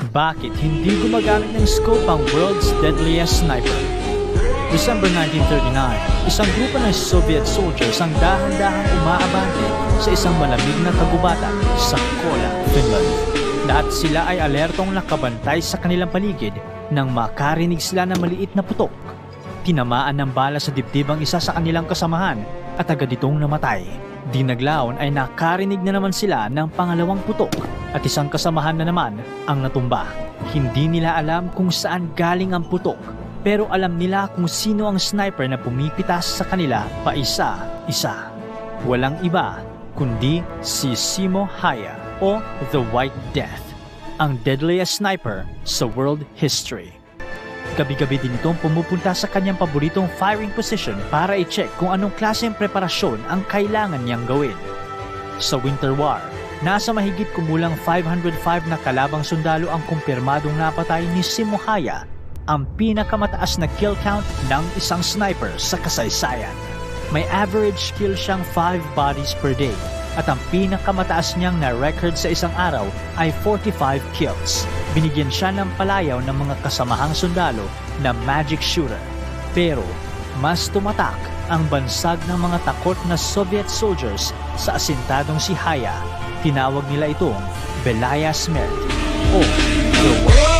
Bakit hindi gumagamit ng scope ang world's deadliest sniper? December 1939, isang grupo ng Soviet soldiers ang dahan-dahang umaabante sa isang malamig na kagubatan sa Kola, Finland. Lahat sila ay alertong nakabantay sa kanilang paligid nang makarinig sila ng maliit na putok. Tinamaan ng bala sa dibdib ang isa sa kanilang kasamahan at agad itong namatay. Dinaglaon ay nakarinig na naman sila ng pangalawang putok at isang kasamahan na naman ang natumba. Hindi nila alam kung saan galing ang putok, pero alam nila kung sino ang sniper na pumipitas sa kanila paisa-isa. Walang iba kundi si Simo Haya o The White Death, ang deadliest sniper sa world history. Gabi-gabi din itong pumupunta sa kanyang paboritong firing position para i-check kung anong klaseng preparasyon ang kailangan niyang gawin. Sa Winter War, nasa mahigit kumulang 505 na kalabang sundalo ang kumpirmadong napatay ni Simo Haya, ang pinakamataas na kill count ng isang sniper sa kasaysayan. May average kill siyang 5 bodies per day at ang pinakamataas niyang na record sa isang araw ay 45 kills. Binigyan siya ng palayaw ng mga kasamahang sundalo na magic shooter. Pero mas tumatak ang bansag ng mga takot na Soviet soldiers sa asintadong si Haya. Tinawag nila itong Belaya Smert o The World.